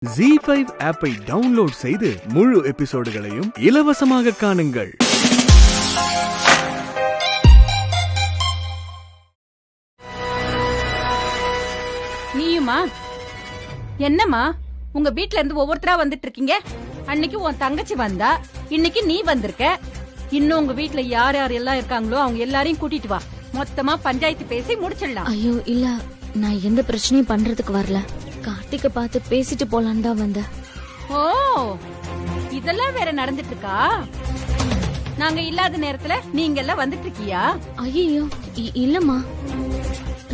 ZEE5 ஆப்பை download செய்து முழு எபிசோடுகளையும் இலவசமாக காணுங்கள். நீயுமா? என்னம்மா உங்க வீட்ல இருந்து ஒவ்வொருத்தரா வந்துட்டு இருக்கீங்க? அன்னைக்கு உன் தங்கச்சி வந்தா, இன்னைக்கு நீ வந்திருக்க. இன்னும் உங்க வீட்ல யார் யார் எல்லாம் இருக்காங்களோ அவங்க எல்லாரையும் கூட்டிட்டு வா. மொத்தமா பஞ்சாயத்து பேசி முடிச்சிடலாம். ஐயோ இல்ல, நான் எந்த பிரச்சனையும் பண்றதுக்கு வரல. கார்த்திக்க பார்த்து பேசிட்டு போலான்னு தான் வந்தேன். ஓ, இதெல்லாம் வேற நடந்துட்டு இருக்கா? நாங்க இல்லாத நேரத்துல நீங்க எல்லாம் வந்துட்டு இருக்கியா? ஐயோ இல்லம்மா,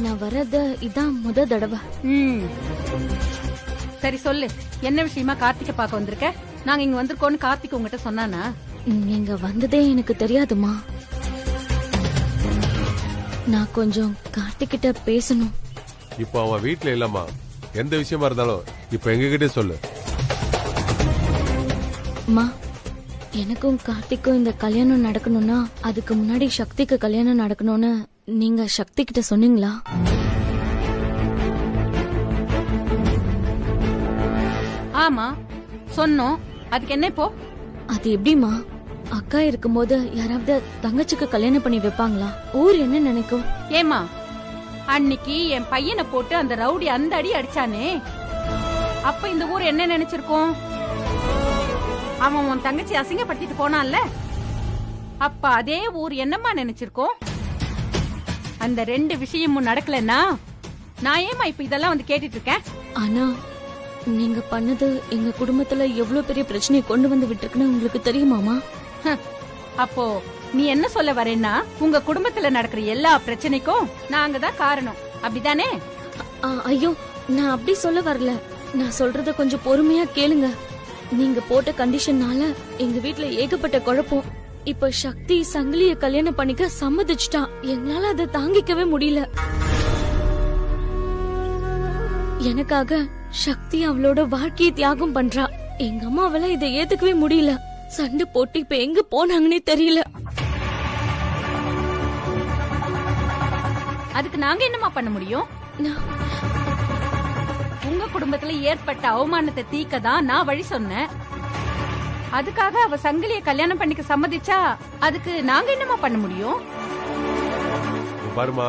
நான் வர்றது இதான் முத தடவை. சரி சொல்லு, என்ன விஷயமா கார்த்திக்க பார்க்க வந்திருக்க? நாங்க இங்க வந்திருக்கோம்னு கார்த்திக் உங்ககிட்ட சொன்னானா? நீங்க வந்ததே எனக்கு தெரியாதுமா. நான் கொஞ்சம் கார்த்திக்கிட்ட பேசணும். இப்போ அவன் வீட்ல இல்லம்மா. எந்த விஷயமா இருந்தாலும் இப்ப எங்ககிட்ட சொல்லு. அம்மா, எனக்கும் கார்த்திக்கும் இந்த கல்யாணம் நடக்கணும்னா அதுக்கு முன்னாடி சக்திக்கு கல்யாணம் நடக்கணும்னு நீங்க சக்தி கிட்ட சொன்னீங்களா? ஆமா சொன்னோம். அதுக்கு என்ன இப்போ? அது எப்படிமா? அக்கா இருக்கும்போது யாராவது தங்கச்சிக்கு கல்யாணம் பண்ணி வைப்பாங்களா? ஊர் என்ன நினைக்கும்? ஏமா, அன்னைக்கு என் பையனை போட்டு அந்த ரவுடி அந்த அடி அடிச்சானே, அப்ப இந்த ஊர் என்ன நினைச்சிருக்கோம்? அவன் உன் தங்கச்சி அசிங்கப்படுத்திட்டு போனான்ல, அப்ப அதே ஊர் என்னமா நினைச்சிருக்கோம்? அந்த ரெண்டு விஷயமும் நடக்கலன்னா நான் ஏமா இப்ப இதெல்லாம் வந்து கேட்டுட்டு இருக்கேன்? ஆனா நீங்க பண்ணது எங்க குடும்பத்துல எவ்வளவு பெரிய பிரச்சனையை கொண்டு வந்து விட்டுருக்குன்னு உங்களுக்கு தெரியுமாமா? அப்போ நீ என்ன சொல்ல வரேன்னா, உங்க குடும்பத்துல நடக்கிற எல்லா பிரச்சனைக்கும் நாங்க தான் காரணம், அப்படிதானே? ஐயோ, நான் அப்படி சொல்ல வரல. நான் சொல்றத கொஞ்சம் பொறுமையா கேளுங்க. நீங்க போட்ட கண்டிஷன்னால எங்க வீட்ல ஏகப்பட்ட குழப்பம். இப்ப சக்தி சங்கிலிய கல்யாணம் பண்ணிக்க சம்மதிச்சுட்டா. எங்களால அதை தாங்கிக்கவே முடியல. எனக்காக சக்தி அவளோட வாழ்க்கையை தியாகம் பண்றா. எங்க அம்மாவெல்லாம் இதை ஏத்துக்கவே முடியல. சண்டை போட்டு இப்ப எங்க போனாங்கன்னே தெரியல. அதுக்கு நாங்க என்னமா பண்ண முடியும்? உங்க குடும்பத்துல ஏற்பட்ட அவமானத்தை தீக்க தான் நான் வழி சொன்னேன். அதுக்காக அவ சங்கிலிய கல்யாணம் பண்ணிக்க சம்மதிச்சா அதுக்கு நாங்க என்னமா பண்ண முடியும்? பாருமா,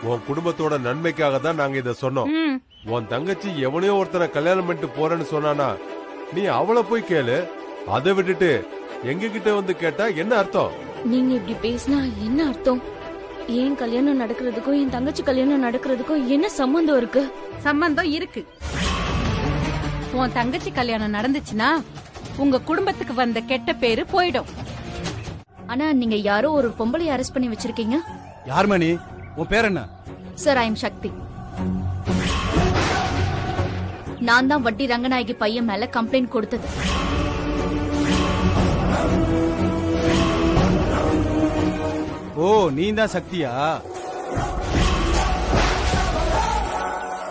உன் குடும்பத்தோட நன்மைக்காக தான் நாங்க இத சொன்னோம். உன் தங்கச்சி எவனையோ ஒருத்தனை கல்யாணம் பண்ணிட்டு போறேன்னு சொன்னானா, நீ அவளை போய் கேளு. அதை விட்டுட்டு எங்க கிட்ட வந்து கேட்டா என்ன அர்த்தம்? நீங்க இப்படி பேசினா என்ன அர்த்தம்? ஏன் கல்யாணம் நடக்கிறதுக்கும் என் தங்கச்சி கல்யாணம் நடக்கிறதுக்கும் என்ன சம்பந்தம் இருக்கு? சம்பந்தம் இருக்கு. உன் தங்கச்சி கல்யாணம் நடந்துச்சுன்னா உங்க குடும்பத்துக்கு வந்த கெட்ட பேரு போயிடும். ஆனா நீங்க யாரோ ஒரு பொம்பளை அரெஸ்ட் பண்ணி வச்சிருக்கீங்க. யார் மணி? உன் பேர் என்ன? சார், ஐ எம் சக்தி. நான் தான் வட்டி ரங்கநாயகி பையன் மேல கம்ப்ளைண்ட் கொடுத்தது. ஓ, நீ தான் சக்தியா?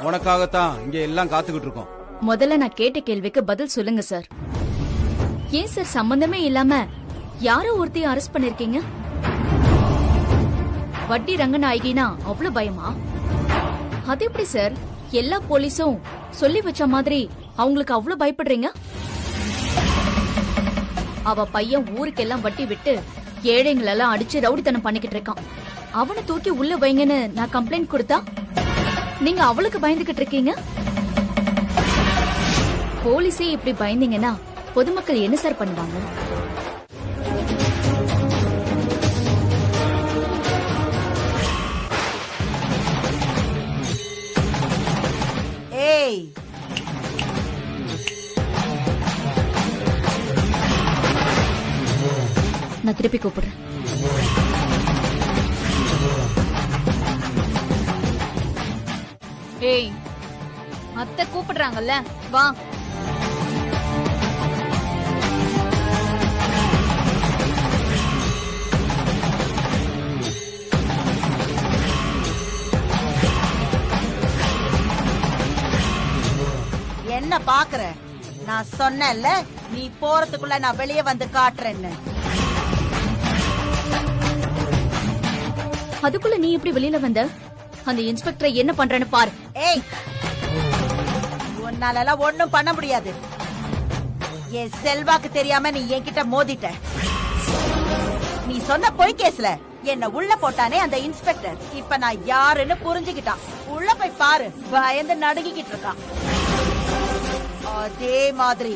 உனக்காகத்தான் இங்க எல்லாம் காத்துக்கிட்டு இருக்கோம். முதல்ல நான் கேட்ட கேள்விக்கு பதில் சொல்லுங்க சார். ஏன் சார் சம்பந்தமே இல்லாம யாரோ ஒருத்தையும் அரெஸ்ட் பண்ணிருக்கீங்க? வட்டி ரங்கநாயகினா அவ்வளவு பயமா? அது எப்படி சார்? எல்லா போலீஸும் சொல்லி வச்ச மாதிரி அவங்களுக்கு அவ்வளவு பயப்படுறீங்க? அவ பையன் ஊருக்கெல்லாம் வட்டி விட்டு ஏழைங்களெல்லாம் அடிச்சு ரவுடித்தனம் பண்ணிக்கிட்டு இருக்கான். அவனை தூக்கி உள்ள வைங்கன்னு நான் கம்ப்ளைண்ட் கொடுத்தா நீங்க அவளுக்கு பயந்துகிட்டு இருக்கீங்க. போலீஸே இப்படி பயந்தீங்கன்னா பொதுமக்கள் என்ன சார் பண்ணுவாங்க? ஏய், நான் திருப்பி கூப்பிடுறேன். ஏய், அத்தை கூப்பிடுறாங்கல்ல, வா. என்ன பாக்குற? நான் சொன்னேன்ல, நீ போறதுக்குள்ள நான் வெளியே வந்து காட்டுறேன்னு. அதுக்குள்ள நீ எப்படி வெளியில வந்த? அந்த இன்ஸ்பெக்டரை என்ன பண்றேன்னு பாரு. ஏய், உன்னால ஒண்ணும் பண்ண முடியாது. என் செல்வாக்கு தெரியாம நீ என்கிட்ட மோதிட்ட. நீ சொன்ன பொய் கேஸ்ல என்ன உள்ள போட்டானே அந்த இன்ஸ்பெக்டர், இப்ப நான் யாருன்னு புரிஞ்சுக்கிட்டான். உள்ள போய் பாரு, பயந்து நடுங்கிக்கிட்டு இருக்கான். அதே மாதிரி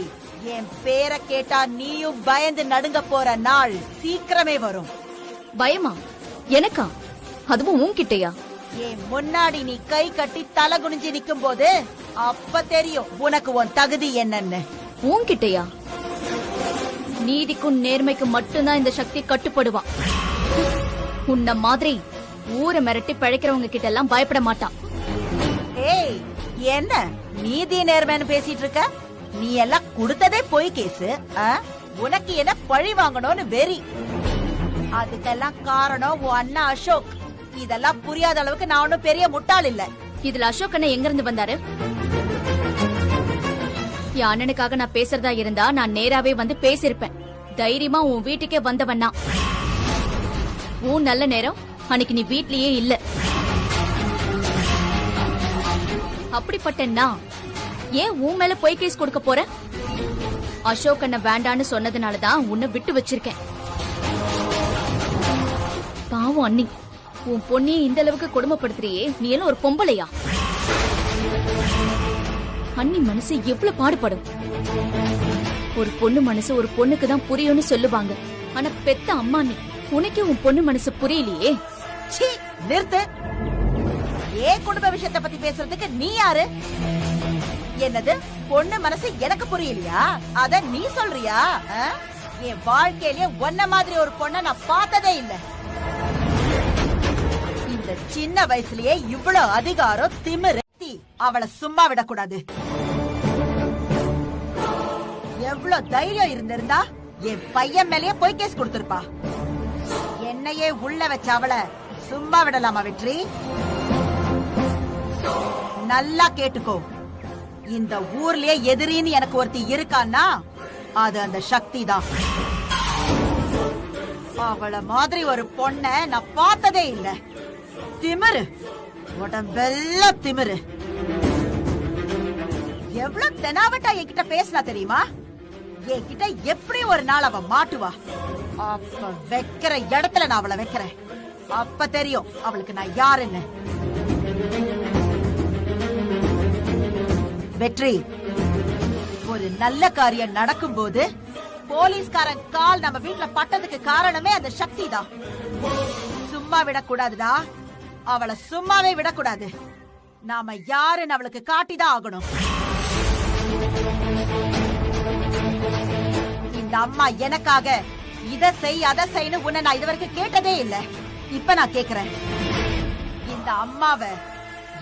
என் பேரை கேட்டா நீயும் பயந்து நடுங்க போற நாள் சீக்கிரமே வரும். பயமா? எனக்கா? அதுவும் உன்கிட்டயா? என் முன்னாடி நீ கை கட்டி தலை குனிஞ்சு நிக்கும் போது அப்ப தெரியும் உனக்கு உன் தகுதி என்னன்னு. உன்கிட்டயா? நீதிக்கும் நேர்மைக்கும் மட்டும்தான் இந்த சக்தி கட்டுப்படுவான். உன்ன மாதிரி ஊரை மிரட்டி பிழைக்கிறவங்க கிட்ட எல்லாம் பயப்பட மாட்டான். ஏய், என்ன நீதி நேர்மைன்னு பேசிட்டு இருக்க? நீ எல்லாம் கொடுத்ததே பொய் கேஸ். உனக்கு என்ன பழி வாங்கணும்னு வெறி. அதுக்கெல்லாம் காரணம் உன் அண்ணா அசோக். இதெல்லாம் புரியாத அளவுக்கு நான் ஒன்னும் பெரிய முட்டாள் இல்ல. இதுல அசோக் அண்ணன் எங்க இருந்து வந்தாரு? என் அண்ணனுக்காக நான் பேசுறதா இருந்தா நான் நேராவே வந்து பேசிருப்பேன். தைரியமா உன் வீட்டுக்கே வந்தவண்ணா. உன் நல்ல நேரம் அன்னைக்கு நீ வீட்லயே இல்ல. அப்படிப்பட்ட நான் ஏன் உன் மேல பொய் கேஸ் கொடுக்க போற? அசோக் அண்ணன் வேண்டான்னு சொன்னதுனாலதான் உன்னை விட்டு வச்சிருக்கேன். பாவம் அண்ணி, உன் பொண்ணியை இந்த அளவுக்கு கொடுமைப்படுத்துறியே, நீ எல்லாம் ஒரு பொம்பளையா? அண்ணி மனசு எவ்வளவு பாடுபடும். ஒரு பொண்ணு மனசு ஒரு பொண்ணுக்கு தான் புரியும்னு சொல்லுவாங்க. ஆனா பெத்த அம்மா நீ, உனக்கே உன் பொண்ணு மனசு புரியலையே. சீ, நிறுத்து. ஏன் குடும்ப விஷயத்தை பத்தி பேசுறதுக்கு நீ யாரு? என்னது பொண்ணு மனசு எனக்கு புரியலையா? அத நீ சொல்றியா? என் வாழ்க்கையிலே ஒன்ன மாதிரி ஒரு பொண்ண நான் பார்த்ததே இல்ல. இந்த சின்ன வயசுலயே இவ்வளவு அதிகாரம் திமிரு. அவளை சும்மா விடக்கூடாது. எவ்வளவு தைரியம் இருந்திருந்தா என் பையன் மேலேயே பொய் கேஸ் கொடுத்திருப்பா. என்னையே உள்ள வச்ச அவளை சும்மா விடலாமா வெற்றி? நல்லா கேட்டுக்கோ, இந்த ஊர்லயே எதிரின்னு எனக்கு ஒருத்தி இருக்கான்னா அது அந்த சக்தி தான். அவள மாதிரி ஒரு பொண்ண நான் பார்த்ததே இல்ல. திமிரு, உடம்பெல்லாம் திமிரு. எவ்வளவு தெனாவட்டா என்கிட்ட பேசினா தெரியுமா? என்கிட்ட எப்படி ஒரு நாள் அவ மாட்டுவா. அப்ப வைக்கிற இடத்துல நான் அவளை வைக்கிறேன். அப்ப தெரியும் அவளுக்கு நான் யாருன்னு. வெற்றி, ஒரு நல்ல காரியம் நடக்கும் போது போலீஸ்காரன் கால் நம்ம வீட்டுல பட்டதுக்கு காரணமே அந்த சக்தி தான். சும்மா விடக்கூடாதுடா. அவளை சும்மாவே விடக்கூடாது. நாம யாருன்னு அவளுக்கு காட்டிதான் ஆகணும். இந்த அம்மா எனக்காக இத செய் அத செய்யு உன்னை நான் இதுவரைக்கும் கேட்டதே இல்ல. இப்ப நான் கேக்குறேன், இந்த அம்மாவை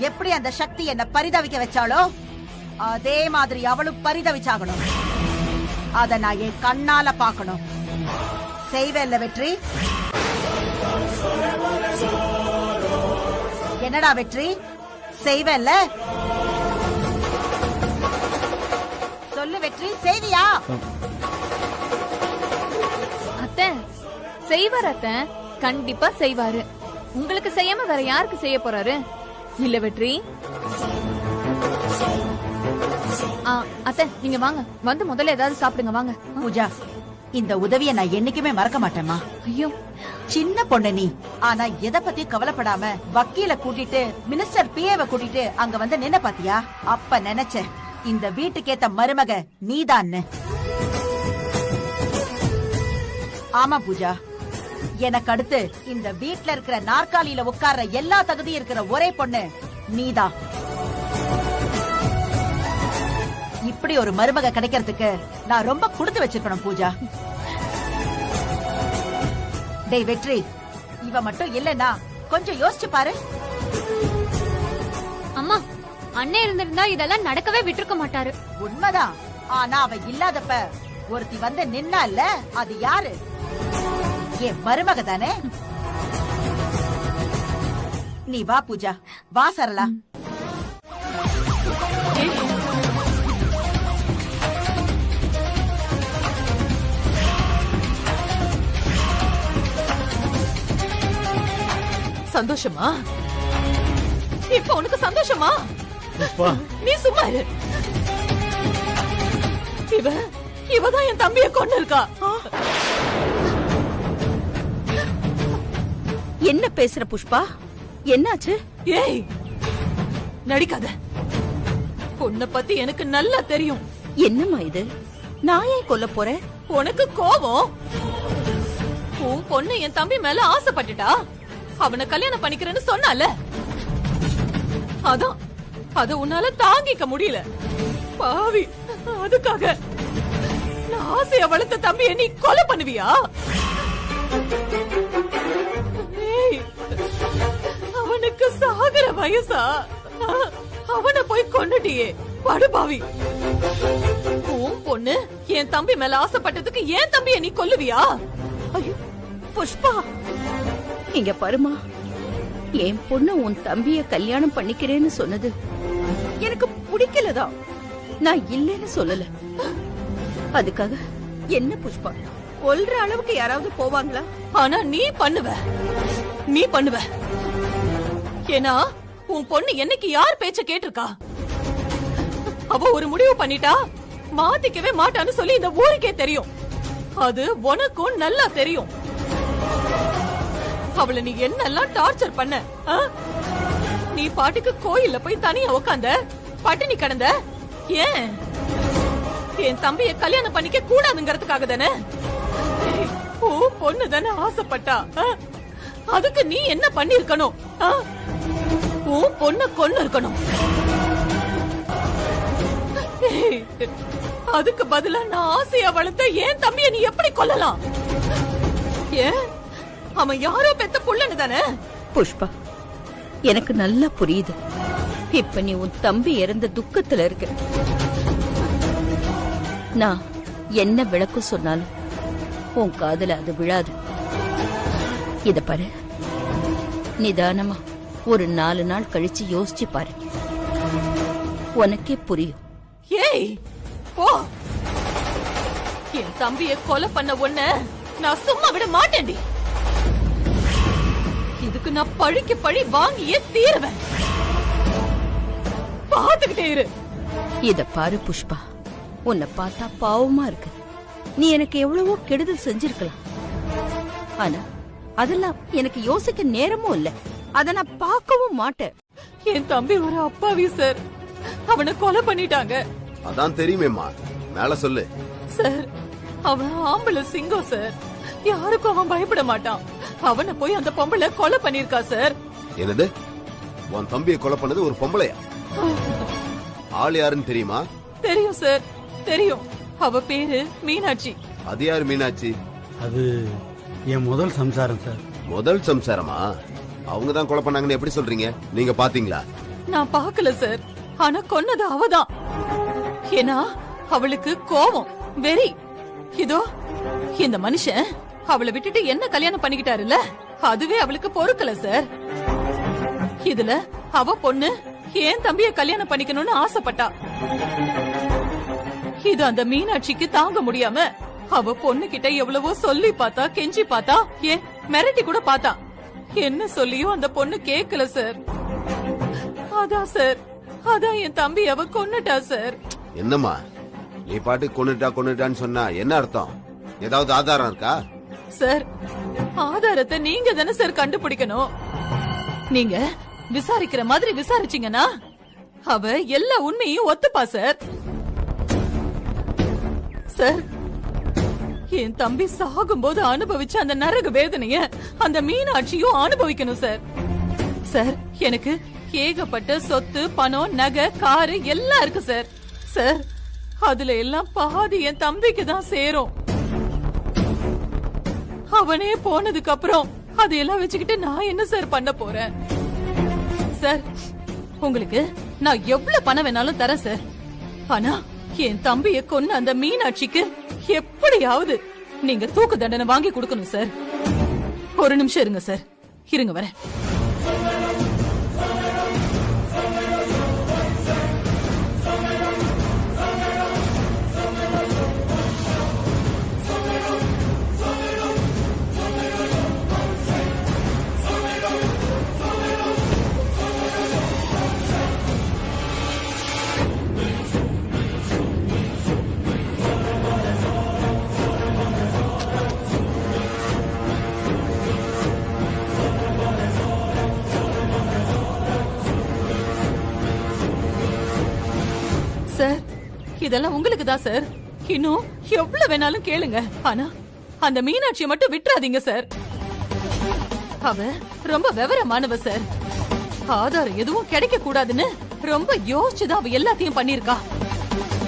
எப்படி அந்த சக்தி என்ன பரிதவிக்க வச்சாலோ அதே மாதிரி அவளும் பரிதவிச்சாகணும். அத நான் என் கண்ணால பாக்கணும். செய்வேல்ல வெற்றி? என்னடா வெற்றி, செய்வேல்ல? சொல்லு வெற்றி, செய்வியா? அத்தை செய்வார். அத்தை கண்டிப்பா செய்வாரு. உங்களுக்கு செய்யாம வேற யாருக்கு செய்ய போறாரு? இல்ல வெற்றி? அத்தை நீங்க வாங்க, வந்து முதல்ல ஏதாவது சாப்பிடுங்க. வாங்க. பூஜா, இந்த உதவியை நான் என்னைக்குமே மறக்க மாட்டேமா. ஐயோ, சின்ன பொண்ணு நீ, ஆனா எத பத்தி கவலைப்படாம வக்கீல கூட்டிட்டு மினிஸ்டர் பிஏவை கூட்டிட்டு அங்க வந்து நின்ன பாத்தியா? அப்ப நினைச்சேன் இந்த வீட்டுக்கேத்த மருமக நீதான்னு. ஆமா பூஜா, எனக்கு அடுத்து இந்த வீட்ல இருக்கிற நாற்காலியில உட்கார்ற எல்லா தகுதியும் இருக்கிற ஒரே பொண்ணு நீதான். இப்படி ஒரு மருமக கிடைக்கிறதுக்கு நான் ரொம்ப கொடுத்து வச்சிருக்கணும் பூஜா. டேய் வெற்றி, இவ மட்டும் இல்லன்னா கொஞ்சம் யோசிச்சு பாரு. அம்மா, அண்ணன் இருந்திருந்தா இதெல்லாம் நடக்கவே விட்டுருக்க மாட்டாரு. உண்மைதான். ஆனா அவ இல்லாதப்ப ஒருத்தி வந்து நின்னா இல்ல, அது யாரு? என் மருமக தானே. நீ வா பூஜா, வா சரளா. சந்தோஷமா? இப்ப உனக்கு சந்தோஷமா? நீ சும்மா இரு. இவதான் என் தம்பிய கொண்டு இருக்கா. என்ன பேசுற புஷ்பா? என்னாச்சு? ஏய் நடிக்காத. உன்னை பத்தி எனக்கு நல்லா தெரியும். என்னம்மா இது? நான் ஏன் கொல்ல போறேன்? உனக்கு கோபம். உன் பொண்ணு என் தம்பி மேல ஆசைப்பட்டுட்டா. அவனை கல்யாணம் பண்ணிக்கிறேன்னு சொன்னால. அதான் அத உன்னால தாங்கிக்க முடியல. பாவி, அதுக்காக நான் ஆசைய வளர்த்த தம்பியை நீ கொலை பண்ணுவியா? ஏய், அவனுக்கு சாகுற வயசா? அவனை போய் கொன்னுட்டியே படுபாவி. உன் பொண்ணு என் தம்பி மேல ஆசைப்பட்டதுக்கு என் தம்பிய நீ கொல்லுவியா? ஐயோ புஷ்பா, இங்க பாருமா, என் பொண்ணு உன் தம்பிய கல்யாணம் பண்ணிக்கிறேன்னு சொன்னது எனக்கு பிடிக்கலதா. நான் இல்லைன்னு சொல்லல. அதுக்காக என்ன புஷ்பா, கொல்ற அளவுக்கு யாராவது போவாங்களா? ஆனா நீ பண்ணுவ. ஏன்னா உன் பொண்ணு என்னைக்கு யார் பேச்ச கேட்டிருக்கா? அவ ஒரு முடிவு பண்ணிட்டா மாத்திக்கவே மாட்டான்னு சொல்லி இந்த ஊருக்கே தெரியும். அது உனக்கும் நல்லா தெரியும். அவளை நீ என்னெல்லாம் டார்ச்சர் பண்ண. நீ பாட்டுக்கு கோயில்ல போய் தனியா உக்காந்த, பட்டினி கடந்த. ஏன்? என் தம்பிய கல்யாணம் பண்ணிக்க கூடாதுங்கிறதுக்காக தானே? பொண்ணு தானே ஆசைப்பட்டா. அதுக்கு நீ என்ன பண்ணிருக்கணும்? உன் பொண்ண கொன்னு இருக்கணும். அதுக்கு பதிலா நான் ஆசையா வளர்த்த என் தம்பிய நீ எப்படி கொல்லலாம்? ஏன்? அவன் யாரோ பெத்த புள்ளன்னு தானே? புஷ்பா, எனக்கு நல்லா புரியுது. இப்ப நீ உன் தம்பி இறந்த துக்கத்துல இருக்க. நான் என்ன விளக்கு சொன்னாலும் உன் காதுல அது விழாது. இத பாரு, நிதானமா ஒரு 4 நாள் கழிச்சு யோசிச்சு பாரு, உனக்கே புரியும். ஏய் போ. என் தம்பியை கொலை பண்ண உன்ன நான் சும்மா விட மாட்டேன்டி. இதுக்கு நான் பழிக்கு பழி வாங்கியே தீருவேன். பாத்துக்கிட்டே இரு. இத பாரு புஷ்பா, உன்னை பார்த்தா பாவமா இருக்கு. நீ எனக்கு எவ்வளவோ கெடுதல் செஞ்சிருக்கலாம். ஆனா அதெல்லாம் எனக்கு யோசிக்க நேரமும் இல்ல. அத நான் பார்க்கவும் மாட்டேன். என் தம்பி ஒரு அப்பாவி சார். அவனை கொலை பண்ணிட்டாங்க. அதான் தெரியுமேம்மா, மேல சொல்லு. சார், அவன் ஆம்பளை சிங்கம் சார். யாருக்கும் அவன் பயப்பட மாட்டான். அவனை போய் அந்த பொம்பளை கொலை பண்ணிருக்கா சார். என்னது? உன் தம்பியை கொலை பண்ணது ஒரு பொம்பளையா? ஆள் யாருன்னு தெரியுமா? தெரியும் சார், தெரியும். அவ பேரு மீனாட்சி. அது யாரு மீனாட்சி? அது என் முதல் சம்சாரம் சார். முதல் சம்சாரமா? அவங்க தான் கொலை பண்ணாங்கன்னு எப்படி சொல்றீங்க? நீங்க பாத்தீங்களா? நான் பாக்கல சார். ஆனா கொன்னது அவதான். ஏன்னா அவளுக்கு கோவம், வெறி. இதோ இந்த மனுஷன் அவளை விட்டுட்டு என்ன கல்யாணம் பண்ணிக்கிட்டாருல்ல, அதுவே அவளுக்கு பொறுக்கல சார். இதுல அவ பொண்ணு ஏன் தம்பிய கல்யாணம் பண்ணிக்கணும்னு ஆசைப்பட்டா. இது அந்த மீனாட்சிக்கு தாங்க முடியாம அவ பொண்ணு கிட்ட எவ்வளவோ சொல்லி பார்த்தா, கெஞ்சி பார்த்தா, ஏன் மிரட்டி கூட பார்த்தா. என்ன சொல்லியும் அந்த பொண்ணு கேக்கல சார். அதான் சார், அதான் என் தம்பி அவ கொன்னுட்டா சார். என்னம்மா நீ பாட்டு கொன்னுட்டான்னு சொன்னா என்ன அர்த்தம்? ஏதாவது ஆதாரம் இருக்கா? சார், ஆதாரத்தை நீங்க தானே சார் கண்டுபிடிக்கணும். நீங்க விசாரிக்கிற மாதிரி விசாரிச்சீங்கன்னா அவ எல்லா உண்மையும் ஒத்துப்பா சார். சார், என் தம்பி சாகும்போது அனுபவிச்ச அந்த நரக வேதனைய அந்த மீனாட்சியும் அனுபவிக்கணும் சார். சார், எனக்கு ஏகப்பட்ட சொத்து, பணம், நகை, காரு எல்லாம் இருக்கு சார். சார், அதுல எல்லாம் பாதி என் தம்பிக்கு தான் சேரும். அவனே போனதுக்கு அப்புறம் அதையெல்லாம் வச்சுக்கிட்டு நான் என்ன சார் பண்ண போறேன்? சார், உங்களுக்கு நான் எவ்வளவு பணம் வேணாலும் தரேன் சார். ஆனா என் தம்பியை கொன்ன அந்த மீனாட்சிக்கு எப்படியாவது நீங்க தூக்கு தண்டனை வாங்கி கொடுக்கணும் சார். ஒரு நிமிஷம் இருங்க சார், இருங்க வரேன். இதெல்லாம் உங்களுக்கு தான் சார். இன்னும் எவ்வளவு வேணாலும் கேளுங்க. ஆனா அந்த மீனாட்சியை மட்டும் விட்டுறாதீங்க சார். அவ ரொம்ப விவரமானவ சார். ஆதாரம் எதுவும் கிடைக்க கூடாதுன்னு ரொம்ப யோசிச்சுதான் அவ எல்லாத்தையும் பண்ணிருக்கா.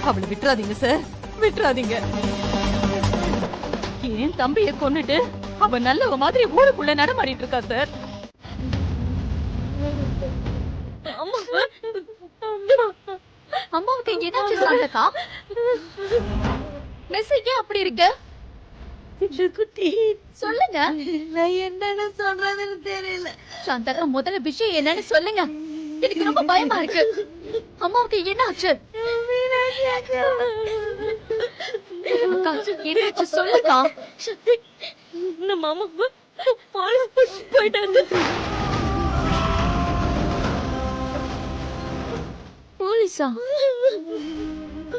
அவளை விட்டுறாதீங்க சார், விட்டுறாதீங்க. ஏன் தம்பியை கொன்னுட்டு அவ நல்லவ மாதிரி ஊருக்குள்ள நடமாடிட்டு இருக்கா சார். அம்மாவுக்கு என்னாச்சு சாந்தக்கா? மெசேஜ் அப்படி இருக்கு? சொல்லுங்க. நான் என்னன்னு சொல்றதுன்னு தெரியல. சாந்தக்கா, முதல்ல விஷயம் என்னன்னு சொல்லுங்க. எனக்கு ரொம்ப பயமா இருக்கு. அம்மாவுக்கு என்னாச்சு? என்னாச்சு சொல்லுக்கா. நம்ம அம்மா போயிட்டாங்க. போலீஸா?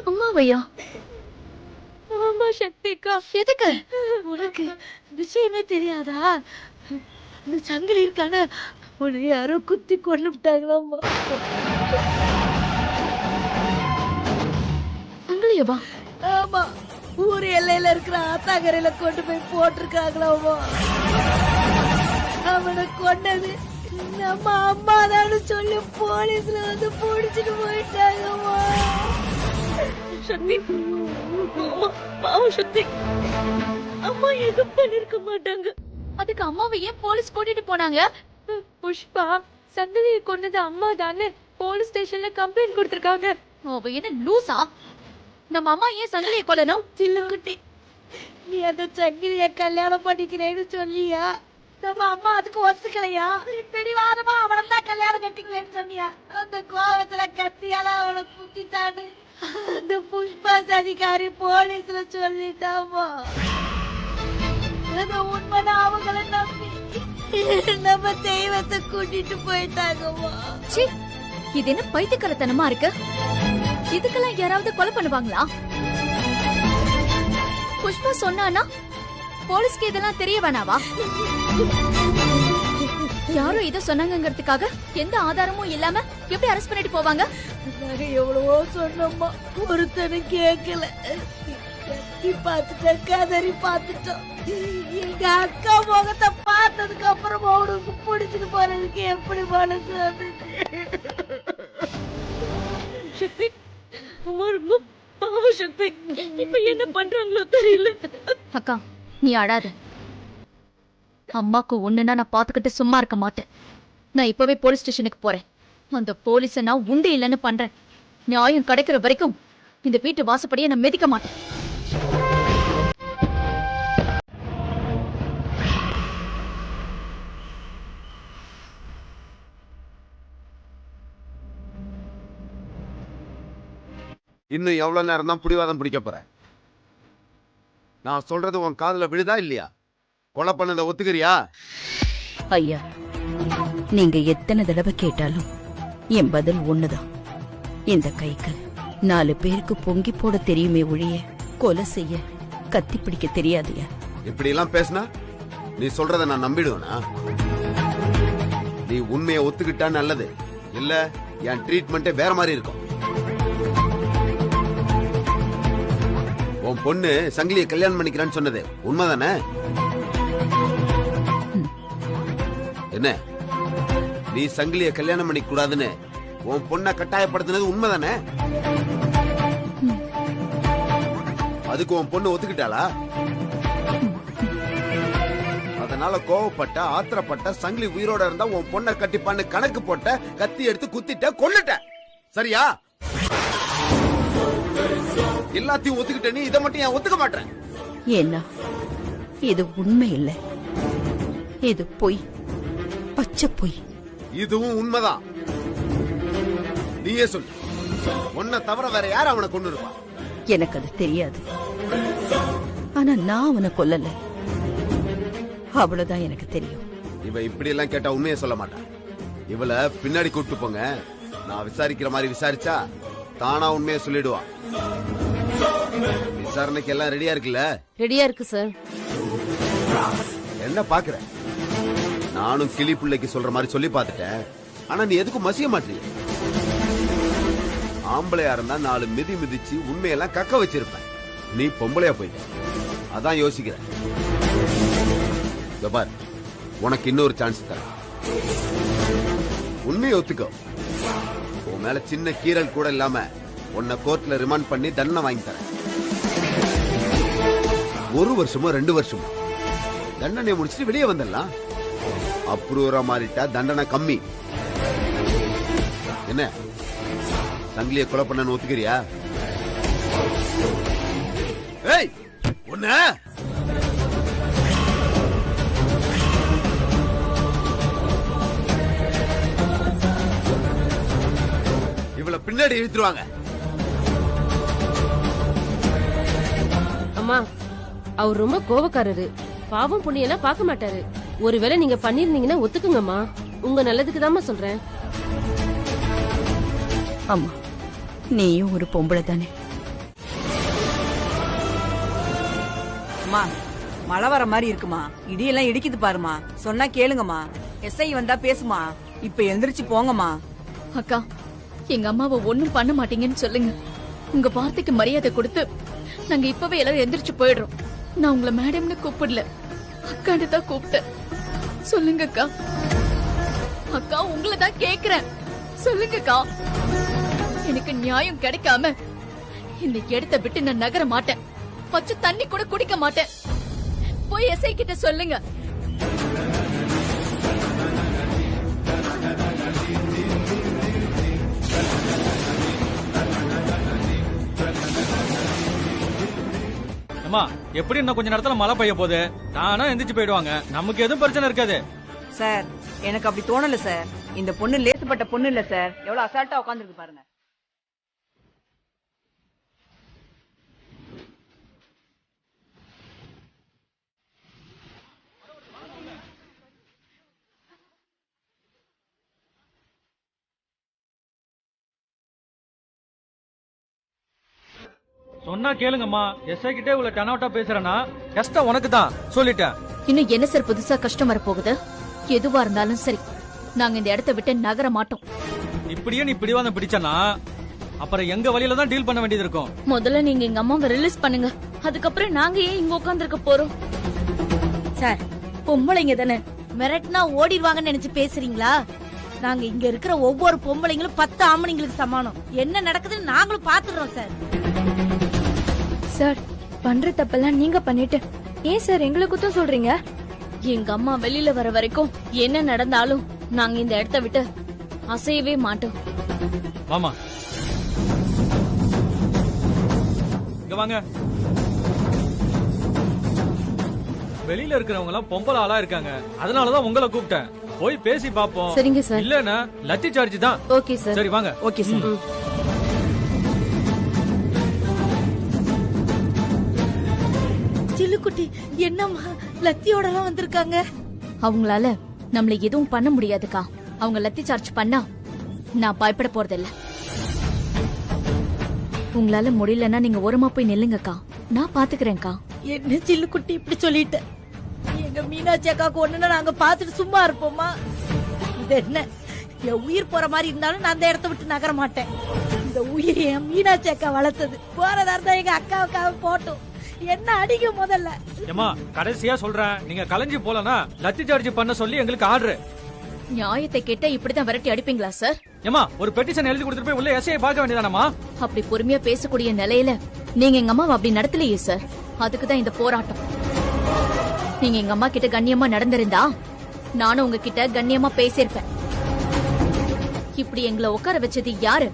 அம்மாவையா? ஆமா சக்திக்கா. எதுக்கு? உனக்கு விஷயமே தெரியாதா? இந்த சங்கிலி இருக்கான உன்னை யாரோ குத்தி கொண்டு விட்டாங்களாமா. சங்கிலியவா? ஆமா, ஊர் எல்லையில இருக்கிற ஆத்தாங்கரையில கொண்டு போய் போட்டிருக்காங்களாமா. அவனை கொண்டது நம்ம அம்மா தான் சொல்லி போலீஸ்ல வந்து பிடிச்சிட்டு போயிட்டாங்கம்மா. சக்தி, அம்மா பாவம் சக்தி. அம்மா எதுவும் பண்ணிருக்க மாட்டாங்க. அதுக்கு அம்மாவை ஏன் போலீஸ் கூட்டிட்டு போனாங்க? புஷ்பா, சங்கிலியை கொண்டது அம்மா தானே போலீஸ் ஸ்டேஷன்ல கம்ப்ளைண்ட் கொடுத்திருக்காங்க. அவ என்ன லூசா? நம்ம அம்மா ஏன் சங்கிலியை கொல்லணும்? சில்லுக்குட்டி, நீ அந்த சங்கிலிய கல்யாணம் பண்ணிக்கிறேன்னு சொல்லியா? நம்ம அம்மா அதுக்கு ஒத்துக்கலையா? பிடிவாதமா அவனை தான் கல்யாணம் கட்டிக்குவேன்னு சொன்னியா? அந்த கோவத்துல கத்தியால அவனை குத்திட்டான்னு அந்த புஷ்பா சதிகாரி போலீஸ்ல சொல்லிட்டாமா. அது உண்மைதான். அவங்கள நம்பி நம்ம தெய்வத்தை கூட்டிட்டு போயிட்டாங்கம்மா. இது என்ன பைத்தியக்காரத்தனமா இருக்கு? இதுக்கெல்லாம் யாராவது கொலை பண்ணுவாங்களா? புஷ்பா சொன்னானா போலீஸ்க்கு இதெல்லாம் தெரிய வேணாவா? யாரோ இத சொன்னாங்கிறதுக்காக எந்த ஆதாரமும் இல்லாம எப்படி அரெஸ்ட் பண்ணிட்டு போவாங்க? நாங்க எவ்வளவோ சொன்னோம்மா, ஒருத்தனு கேட்கல. பார்த்துட்டோம், கதறி பார்த்துட்டோம். எங்க அக்கா முகத்தை பார்த்ததுக்கு அப்புறம் அவனுக்கு பிடிச்சிட்டு போறதுக்கு எப்படி மனசு வந்துச்சு? சக்தி, பாவம் சக்தி, இப்ப என்ன பண்றாங்களோ தெரியல. அக்கா, நீ அழாத. அம்மாக்கு ஒண்ணுன்னா நான் பாத்துக்கிட்டு சும்மா இருக்க மாட்டேன். நான் இப்பவே போலீஸ் ஸ்டேஷனுக்கு போறேன். அந்த போலீஸ நான் உண்டு இல்லைன்னு பண்றேன். நியாயம் கிடைக்கிற வரைக்கும் இந்த வீட்டு வாசப்படியை நான் மிதிக்க மாட்டேன். இன்னும் எவ்வளவு நேரம் தான் பிடிவாதம் பிடிக்க போற? நான் சொல்றது உன் காதுல விழுதா இல்லையா? கொலை பண்ணதை ஒத்துக்கிறியா? ஐயா, நீங்க எத்தனை தடவை கேட்டாலும் என் பதில் ஒண்ணுதான். இந்த கைகள் 4 பேருக்கு பொங்கி போட தெரியுமே ஒழிய கொலை செய்ய கத்தி பிடிக்க தெரியாதுயா. இப்படி எல்லாம் பேசினா நீ சொல்றத நான் நம்பிடுவேனா? நீ உண்மையை ஒத்துக்கிட்டா நல்லது. இல்ல என் ட்ரீட்மெண்ட்டே வேற மாதிரி இருக்கும். உன் பொண்ணு சங்கிலியை கல்யாணம் பண்ணிக்கிறான்னு சொன்னது உண்மைதானே? என்ன, நீ சங்கிலியை கல்யாணம் பண்ணிக்க கூடாதுன்னு உன் பொண்ணை கட்டாயப்படுத்தினது உண்மைதானே? அதுக்கு உன் பொண்ணு ஒத்துக்கிட்டாளா? அதனால கோவப்பட்ட, ஆத்திரப்பட்ட, சங்கிலி உயிரோட இருந்தா உன் பொண்ணை கட்டிப்பான்னு கணக்கு போட்ட, கத்தி எடுத்து குத்திட்ட, கொன்னுட்ட. சரியா? எல்லாத்தையும் ஒத்துக்கிட்ட நீ இதை மட்டும் ஏன் ஒத்துக்க மாட்டேன்? ஏன்னா இது உண்மை இல்ல, இது பொய், பச்சை பொய். இதுவும் உண்மைதான். நீயே சொல்லு, உன்னை தவிர வேற யார் அவனை கொண்டு இருப்பா? எனக்கு அது தெரியாது. ஆனா நான் அவனை கொல்லல, அவ்வளவுதான் எனக்கு தெரியும். இவ இப்படி எல்லாம் கேட்டா உண்மையை சொல்ல மாட்டான். இவளை பின்னாடி கூப்பிட்டு போங்க, நான் விசாரிக்கிற மாதிரி விசாரிச்சா தானா உண்மையை சொல்லிடுவா. விசாரணைக்கு எல்லாம் ரெடியா இருக்குல்ல? ரெடியா இருக்கு சார். என்ன பாக்குற? நானும் கிளி பிள்ளைக்கு சொல்ற மாதிரி சொல்லி பார்த்துட்டேன். ஆனா நீ எதுக்கும் மசிய மாட்டீங்க. ஆம்பளையா இருந்தா 4 மிதி மிதிச்சு உண்மையெல்லாம் கக்க வச்சிருப்பேன். நீ பொம்பளையா போயிட்ட, அதான் யோசிக்கிறேன். பார், உனக்கு இன்னொரு சான்ஸ் தரேன். உண்மையை ஒத்துக்கோ. உன் மேல சின்ன கீறல் கூட இல்லாம உன்னை கோர்ட்ல ரிமாண்ட் பண்ணி தண்டனை வாங்கி தரேன். 1 வருஷமோ 2 வருஷமோ தண்டனை முடிச்சுட்டு வெளியே வந்துடலாம். அப்ரூவரா மாறிட்டா தண்டனை கம்மி. என்ன, சங்கிலிய கொலை பண்ணு ஒத்துக்கிறியா? ஏய், ஒண்ணு இவள பின்னாடி இழுத்துருவாங்க. அம்மா, அவர் ரொம்ப கோபக்காரரு. பாவம் புண்ணியெல்லாம் பார்க்க மாட்டாரு. ஒருவேளை நீங்க பண்ணிருந்தீங்கன்னா ஒத்துக்குங்கம்மா. உங்க நல்லதுக்கு தாம்மா சொல்றேன். அம்மா, நீயும் ஒரு பொம்பளை தானே. அம்மா, மழை வர மாதிரி இருக்குமா, இடியெல்லாம் இடிக்குது பாருமா. சொன்னா கேளுங்கம்மா. எஸ்ஐ வந்தா பேசுமா. இப்ப எழுந்திருச்சு போங்கம்மா. அக்கா, எங்க அம்மாவை ஒண்ணும் பண்ண மாட்டீங்கன்னு சொல்லுங்க. உங்க வார்த்தைக்கு மரியாதை கொடுத்து நாங்க இப்பவே எல்லாரும் எந்திரிச்சு போயிடுறோம். நான் உங்களை மேடம்னு கூப்பிடல, அக்கான்னு தான் கூப்பிட்டேன். சொல்லுங்க அக்கா. அக்கா, உங்களை தான் கேக்குறேன். சொல்லுங்க அக்கா. எனக்கு நியாயம் கிடைக்காம இந்த இடத்தை விட்டு நான் நகர மாட்டேன். பச்சை தண்ணி கூட குடிக்க மாட்டேன். போய் எஸ்ஐ கிட்ட சொல்லுங்க. அம்மா, எப்படி இன்னும் கொஞ்ச நேரத்துல மழை பெய்ய போகுது. நானும் எந்திரிச்சு போயிடுவாங்க. நமக்கு எதுவும் பிரச்சனை இருக்காது. சார், எனக்கு அப்படி தோணல சார். இந்த பொண்ணு லேசுப்பட்ட பொண்ணு இல்ல சார். எவ்வளவு அசால்ட்டா உட்காந்துருக்கு பாருங்க. சொன்னா கேளுங்கம்மா. எஸ்ஐ கிட்டே உள்ள டனவுட்டா பேசுறேன்னா கஷ்டம் உனக்கு தான் சொல்லிட்டேன். இன்னும் என்ன சார் புதுசா கஷ்டம் வரப்போகுது? எதுவா இருந்தாலும் சரி, நாங்க இந்த இடத்தை விட்டு நகர மாட்டோம். இப்படியே நீ பிடிவாதம் பிடிச்சனா அப்புறம் எங்க வழியில தான் டீல் பண்ண வேண்டியது இருக்கும். முதல்ல நீங்க எங்க அம்மாவை ரிலீஸ் பண்ணுங்க. அதுக்கப்புறம் நாங்க ஏன் இங்க உட்கார்ந்திருக்க போறோம்? சார், பொம்பளைங்க தானே, மிரட்டினா ஓடிடுவாங்கன்னு நினைச்சு பேசுறீங்களா? நாங்க இங்க இருக்கிற ஒவ்வொரு பொம்பளைங்களும் 10 ஆம்பளைங்களுக்கு சமானம். என்ன நடக்குதுன்னு நாங்களும் பாத்துறோம் சார். சார், பண்ற தப்பெல்லாம் நீங்க பண்ணிட்டு ஏன் சார் எங்களை குத்தம் சொல்றீங்க? எங்க அம்மா வெளியில வர வரைக்கும் என்ன நடந்தாலும் நாங்க இந்த இடத்தை விட்டு அசையவே மாட்டோம். மாமா, இங்க வாங்க. வெளியில இருக்கிறவங்க எல்லாம் பொம்பளை ஆளா இருக்காங்க. அதனாலதான் உங்களை கூப்பிட்டேன். போய் பேசி பாப்போம். சரிங்க சார். இல்லன்னா லத்தி சார்ஜ் தான். Okay sir. சரி வாங்க. Okay sir. சில்லுக்குட்டி, என்னம்மா லத்தியோட எல்லாம் வந்திருக்காங்க? அவங்களால நம்மள எதுவும் பண்ண முடியாதுக்கா. அவங்க லத்தி சார்ஜ் பண்ணா நான் பயப்பட போறதில்ல. உங்களால முடியலன்னா நீங்க ஓரமா போய் நில்லுங்கக்கா. நான் பாத்துக்கிறேன்க்கா. என்ன சில்லுக்குட்டி இப்படி சொல்லிட்ட? எங்க மீனாட்சி அக்காவுக்கு ஒண்ணுன்னா நாங்க பாத்துட்டு சும்மா இருப்போமா? இது என்ன, என் உயிர் போற மாதிரி இருந்தாலும் நான் அந்த இடத்த விட்டு நகர மாட்டேன். இந்த உயிர் என் மீனாட்சி அக்கா வளர்த்தது. போறதா இருந்தா எங்க அக்காவுக்காக போட்டோம். என்ன அடிக்க முதல்ல. ஏமா, கடைசியா சொல்றேன், நீங்க கலைஞ்சு போலனா லத்தி சார்ஜ் பண்ண சொல்லி எங்களுக்கு ஆர்டர். நியாயத்தை கேட்டா இப்படிதான் விரட்டி அடிப்பீங்களா சார்? ஏமா, ஒரு பெட்டிஷன் எழுதி கொடுத்துட்டு போய் உள்ள எஸ்ஐ பார்க்க வேண்டியதானமா? அப்படி பொறுமையா பேசக்கூடிய நிலையில நீங்க எங்க அம்மாவை அப்படி நடத்தலையே சார். அதுக்குதான் இந்த போராட்டம். நீங்க எங்க அம்மா கிட்ட கண்ணியமா நடந்திருந்தா நானும் உங்ககிட்ட கண்ணியமா பேசியிருப்பேன். இப்படி எங்களை உட்கார வச்சது யாரு?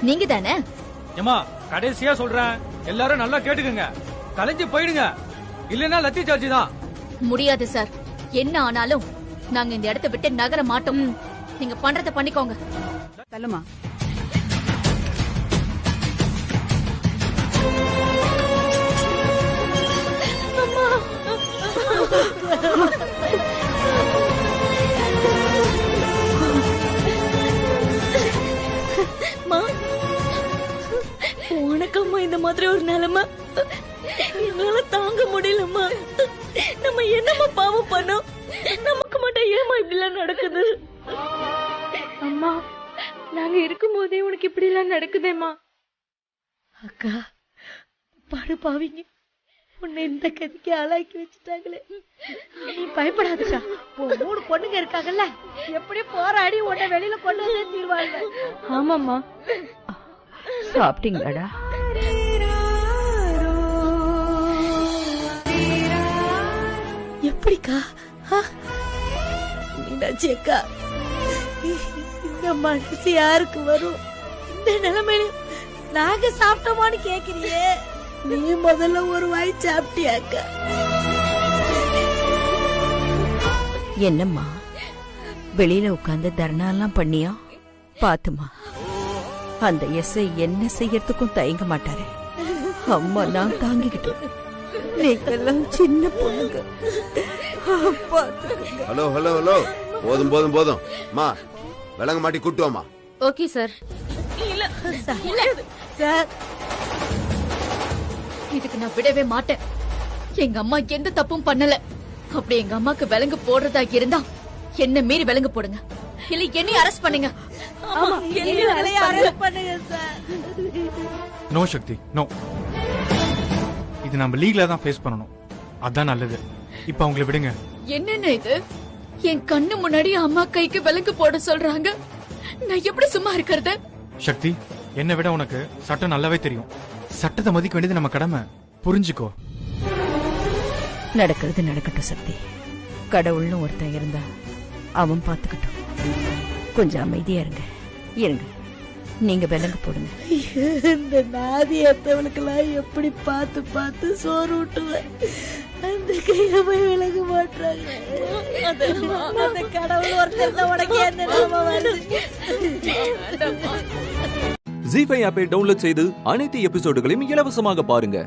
நீங்க தானே? ஏமா, கடைசியா சொல்றேன், எல்லாரும் நல்லா கேட்டுக்கங்க. கலைஞ்சு போயிடுங்க, இல்லன்னா லத்தி சார்ஜ் தான். முடியாது சார். என்ன ஆனாலும் நாங்க இந்த இடத்தை விட்டு நகர மாட்டோம். நீங்க பண்றத பண்ணிக்கோங்க. தள்ளுமா. உனக்கம்மா இந்த மாதிரி ஒரு நிலைமை என்னால தாங்க முடியலம்மா. நம்ம என்னம்மா பாவம் பண்ணோம்? நமக்கு மட்டும் ஏமா இப்படி எல்லாம் நடக்குது? அம்மா, நாங்க இருக்கும் போதே உனக்கு இப்படி எல்லாம் நடக்குதேம்மா. அக்கா பாடு பாவிங்க உன்னை இந்த கதிக்கு ஆளாக்கி வச்சுட்டாங்களே. நீ பயப்படாதக்கா, 3 பொண்ணுங்க இருக்காங்கல்ல, எப்படி போராடி உன்னை வெளியில கொண்டு வந்தே தீர்வாங்க. ஆமாம்மா. சாப்பிட்டீங்களாடா? எப்படிக்கா? மீனாட்சி அக்கா, இந்த மனசு யாருக்கு வரும்? இந்த நிலைமையில நாங்க சாப்பிட்டோமான்னு கேக்குறியே, நீ முதல்ல ஒரு வாய் சாப்பிட்டியாக்கா? என்னம்மா வெளியில உட்கார்ந்து தர்ணாலாம் பண்ணியா? பாத்துமா, அந்த எஸ்ஐ என்ன செய்யறதுக்கும் தயங்க மாட்டாரு. அம்மா நான் தாங்கிக்கிட்டோம், நீங்கெல்லாம் சின்ன பொண்ணுங்க. ஹலோ ஹலோ ஹலோ, போதும் போதும் போதும். மா விளங்க மாட்டி கூட்டுவாமா. Okay sir. இல்ல சார், இதுக்கு நான் விடவே மாட்டேன். எங்க அம்மா எந்த தப்பும் பண்ணல. அப்படி எங்க அம்மாக்கு விலங்கு போடுறதா இருந்தா என்ன மீறி விலங்கு போடுங்க, இல்ல என்னையும் அரெஸ்ட் பண்ணுங்க. நோ சக்தி, நோ. இது நம்ம லீகலா தான் ஃபேஸ் பண்ணணும், அதான் நல்லது. இப்ப அவங்களை விடுங்க. என்னென்ன இது? என் கண்ணு முன்னாடி அம்மா கைக்கு விலங்கு போட சொல்றாங்க, நான் எப்படி சும்மா இருக்கிறது? சக்தி, என்னை விட உனக்கு சட்டம் நல்லாவே தெரியும். சட்டத்தை மதிக்க வேண்டியது நம்ம கடமை, புரிஞ்சுக்கோ. நடக்கிறது நடக்கட்டும் சக்தி. கடவுள்னு ஒருத்தன் இருந்தா அவன் பாத்துக்கட்டும். கொஞ்சம் அமைதியா இருங்க. இருங்க, நீங்க விலங்கு போடுங்க. இந்த நாதி அத்தவளுக்கெல்லாம் எப்படி பார்த்து பார்த்து சோறு ஊட்டுவேன். அந்த கையில போய் விலக மாட்டாங்க. அந்த கடவுள் ஒருத்தர் உனக்கு என்ன நிலைமை வருது? ஜீ5 ஆப்பை டவுன்லோட் செய்து அனைத்து எபிசோடுகளையும் இலவசமாக பாருங்க.